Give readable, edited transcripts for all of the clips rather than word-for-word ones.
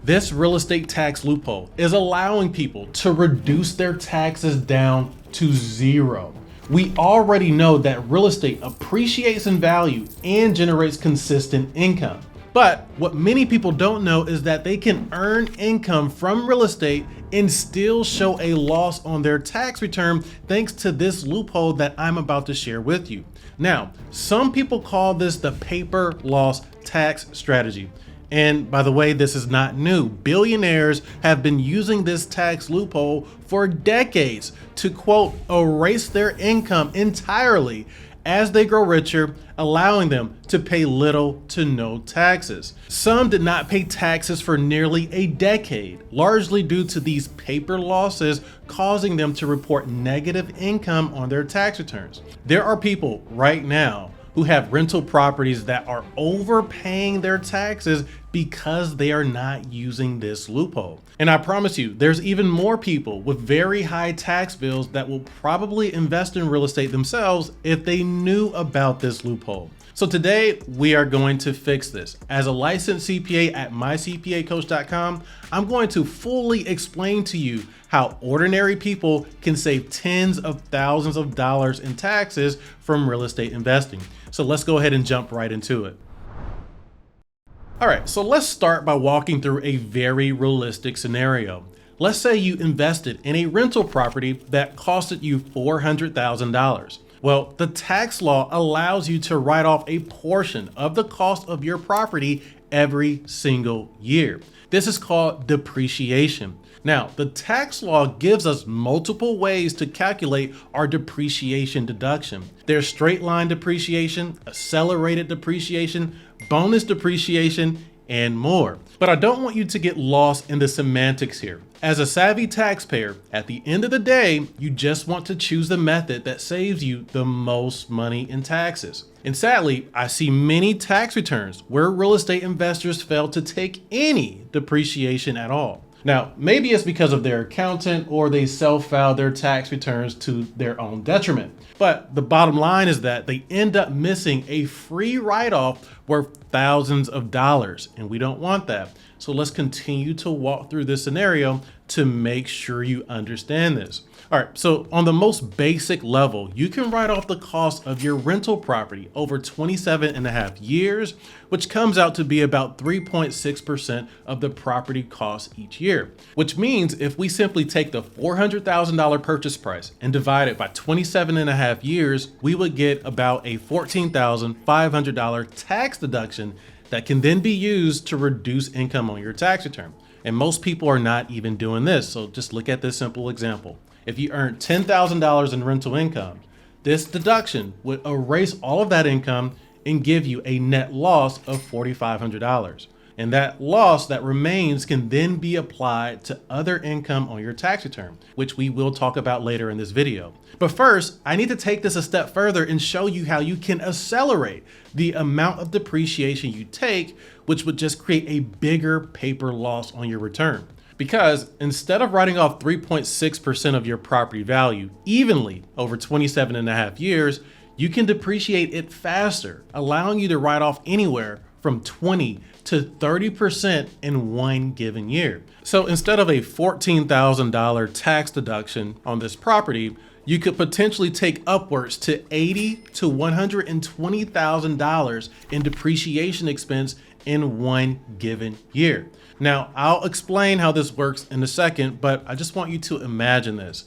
This real estate tax loophole is allowing people to reduce their taxes down to zero. We already know that real estate appreciates in value and generates consistent income. But what many people don't know is that they can earn income from real estate and still show a loss on their tax return thanks to this loophole that I'm about to share with you. Now, some people call this the paper loss tax strategy. And by the way, this is not new. Billionaires have been using this tax loophole for decades to, quote, erase their income entirely as they grow richer, allowing them to pay little to no taxes. Some did not pay taxes for nearly a decade, largely due to these paper losses causing them to report negative income on their tax returns. There are people right now who have rental properties that are overpaying their taxes because they are not using this loophole. And I promise you, there's even more people with very high tax bills that will probably invest in real estate themselves if they knew about this loophole. So today we are going to fix this. As a licensed CPA at mycpacoach.com, I'm going to fully explain to you how ordinary people can save tens of thousands of dollars in taxes from real estate investing. So let's go ahead and jump right into it. All right, so let's start by walking through a very realistic scenario. Let's say you invested in a rental property that costed you $400,000. Well, the tax law allows you to write off a portion of the cost of your property every single year. This is called depreciation. Now, the tax law gives us multiple ways to calculate our depreciation deduction. There's straight line depreciation, accelerated depreciation, bonus depreciation, and more. But I don't want you to get lost in the semantics here. As a savvy taxpayer, at the end of the day, you just want to choose the method that saves you the most money in taxes. And sadly, I see many tax returns where real estate investors fail to take any depreciation at all. Now, maybe it's because of their accountant or they self-file their tax returns to their own detriment. But the bottom line is that they end up missing a free write-off worth thousands of dollars, and we don't want that. So let's continue to walk through this scenario to make sure you understand this. All right, so on the most basic level, you can write off the cost of your rental property over 27 and a half years, which comes out to be about 3.6% of the property cost each year. Which means if we simply take the $400,000 purchase price and divide it by 27 and a half years, we would get about a $14,500 tax deduction that can then be used to reduce income on your tax return. And most people are not even doing this. So just look at this simple example. If you earn $10,000 in rental income, this deduction would erase all of that income and give you a net loss of $4,500. And that loss that remains can then be applied to other income on your tax return, which we will talk about later in this video. But first, I need to take this a step further and show you how you can accelerate the amount of depreciation you take, which would just create a bigger paper loss on your return. Because instead of writing off 3.6% of your property value evenly over 27 and a half years, you can depreciate it faster, allowing you to write off anywhere from 20 to 30% in one given year. So instead of a $14,000 tax deduction on this property, you could potentially take upwards to $80,000 to $120,000 in depreciation expense in one given year. Now, I'll explain how this works in a second, but I just want you to imagine this.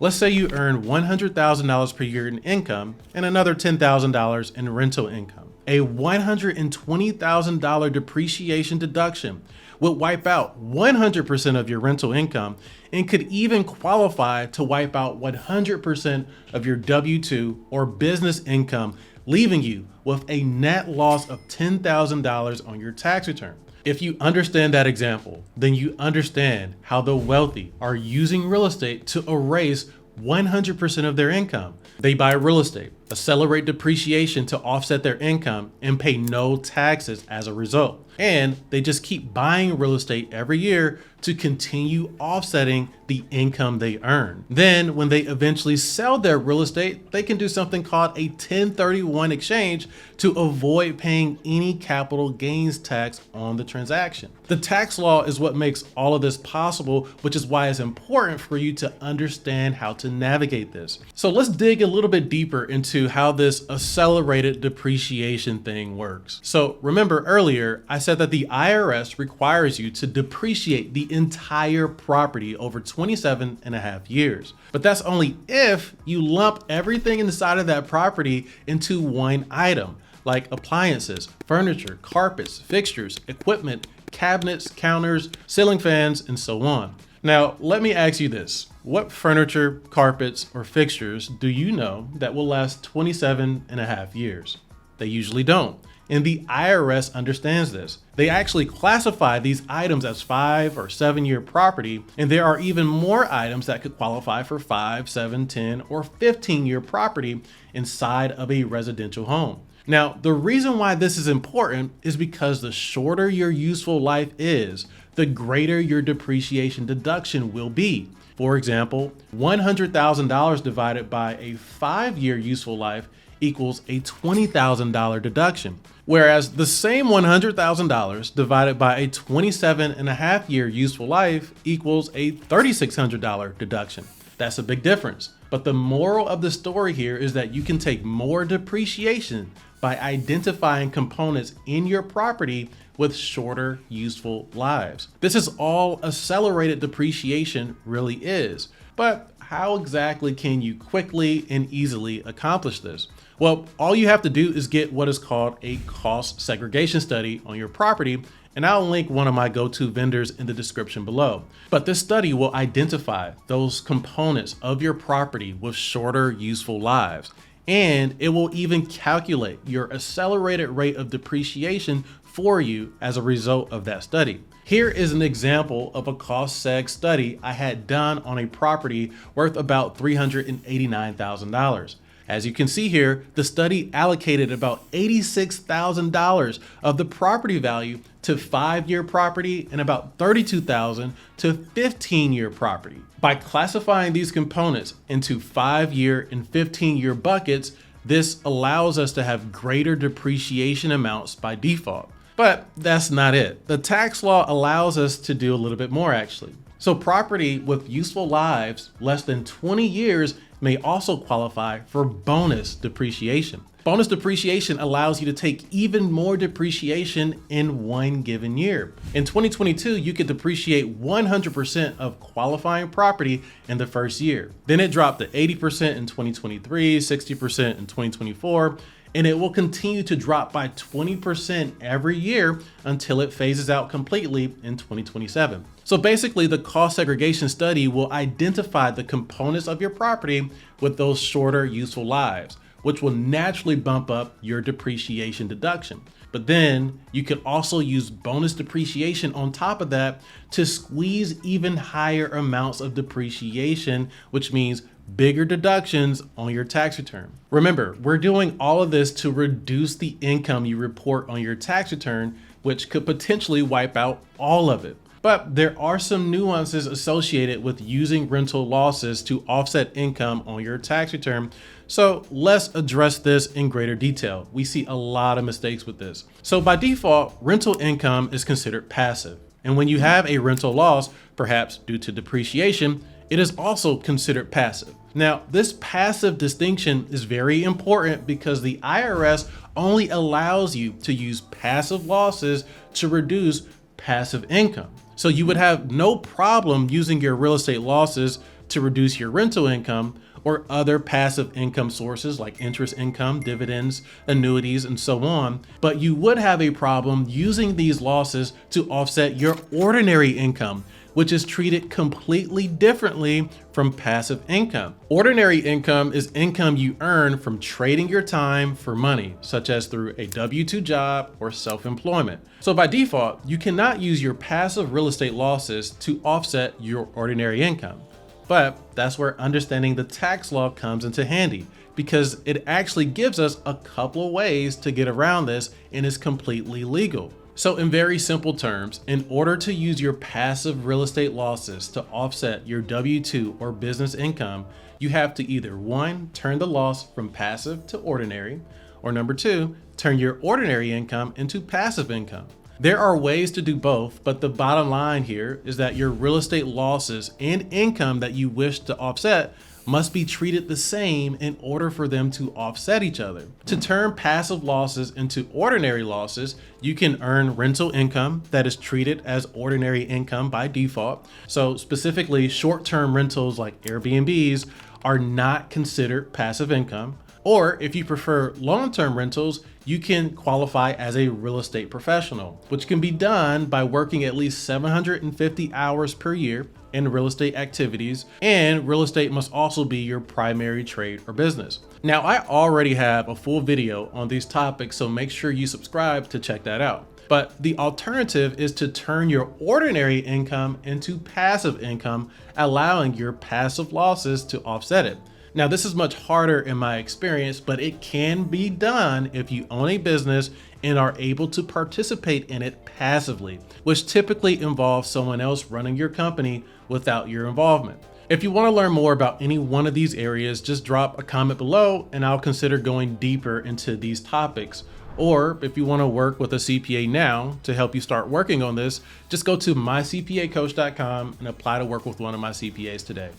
Let's say you earn $100,000 per year in income and another $10,000 in rental income. A $120,000 depreciation deduction would wipe out 100% of your rental income and could even qualify to wipe out 100% of your W-2 or business income, leaving you with a net loss of $10,000 on your tax return. If you understand that example, then you understand how the wealthy are using real estate to erase 100% of their income. They buy real estate, accelerate depreciation to offset their income, and pay no taxes as a result. And they just keep buying real estate every year to continue offsetting the income they earn. Then when they eventually sell their real estate, they can do something called a 1031 exchange to avoid paying any capital gains tax on the transaction. The tax law is what makes all of this possible, which is why it's important for you to understand how to navigate this. So let's dig a little bit deeper into how this accelerated depreciation thing works. So remember earlier, I said that the IRS requires you to depreciate the entire property over 27 and a half years. But that's only if you lump everything inside of that property into one item, like appliances, furniture, carpets, fixtures, equipment, cabinets, counters, ceiling fans, and so on. Now, let me ask you this. What furniture, carpets, or fixtures do you know that will last 27 and a half years? They usually don't. And the IRS understands this. They actually classify these items as 5 or 7 year property, and there are even more items that could qualify for 5, 7, 10, or 15 year property inside of a residential home. Now, the reason why this is important is because the shorter your useful life is, the greater your depreciation deduction will be. For example, $100,000 divided by a 5-year useful life equals a $20,000 deduction. Whereas the same $100,000 divided by a 27 and a half year useful life equals a $3,600 deduction. That's a big difference. But the moral of the story here is that you can take more depreciation by identifying components in your property with shorter useful lives. This is all accelerated depreciation really is. But how exactly can you quickly and easily accomplish this? Well, all you have to do is get what is called a cost segregation study on your property, and I'll link one of my go-to vendors in the description below. But this study will identify those components of your property with shorter useful lives, and it will even calculate your accelerated rate of depreciation for you as a result of that study. Here is an example of a cost seg study I had done on a property worth about $389,000. As you can see here, the study allocated about $86,000 of the property value to 5-year property and about $32,000 to 15-year property. By classifying these components into 5-year and 15-year buckets, this allows us to have greater depreciation amounts by default. But that's not it. The tax law allows us to do a little bit more actually. So property with useful lives less than 20 years may also qualify for bonus depreciation. Bonus depreciation allows you to take even more depreciation in one given year. In 2022, you could depreciate 100% of qualifying property in the first year. Then it dropped to 80% in 2023, 60% in 2024, and it will continue to drop by 20% every year until it phases out completely in 2027. So basically, the cost segregation study will identify the components of your property with those shorter useful lives, which will naturally bump up your depreciation deduction. But then you could also use bonus depreciation on top of that to squeeze even higher amounts of depreciation, which means bigger deductions on your tax return. Remember, we're doing all of this to reduce the income you report on your tax return, which could potentially wipe out all of it. But there are some nuances associated with using rental losses to offset income on your tax return. So let's address this in greater detail. We see a lot of mistakes with this. So by default, rental income is considered passive. And when you have a rental loss, perhaps due to depreciation, it is also considered passive. Now, this passive distinction is very important because the IRS only allows you to use passive losses to reduce passive income. So you would have no problem using your real estate losses to reduce your rental income or other passive income sources like interest income, dividends, annuities, and so on. But you would have a problem using these losses to offset your ordinary income, which is treated completely differently from passive income. Ordinary income is income you earn from trading your time for money, such as through a W-2 job or self-employment. So by default, you cannot use your passive real estate losses to offset your ordinary income. But that's where understanding the tax law comes into handy, because it actually gives us a couple of ways to get around this and is completely legal. So in very simple terms, in order to use your passive real estate losses to offset your W-2 or business income, you have to either 1, turn the loss from passive to ordinary, or number 2, turn your ordinary income into passive income. There are ways to do both, but the bottom line here is that your real estate losses and income that you wish to offset must be treated the same in order for them to offset each other. To turn passive losses into ordinary losses, you can earn rental income that is treated as ordinary income by default. So specifically, short-term rentals like Airbnbs are not considered passive income. Or if you prefer long-term rentals, you can qualify as a real estate professional, which can be done by working at least 750 hours per year in real estate activities, and real estate must also be your primary trade or business. Now, I already have a full video on these topics, so make sure you subscribe to check that out. But the alternative is to turn your ordinary income into passive income, allowing your passive losses to offset it. Now, this is much harder in my experience, but it can be done if you own a business and are able to participate in it passively, which typically involves someone else running your company without your involvement. If you want to learn more about any one of these areas, just drop a comment below and I'll consider going deeper into these topics. Or if you want to work with a CPA now to help you start working on this, just go to mycpacoach.com and apply to work with one of my CPAs today.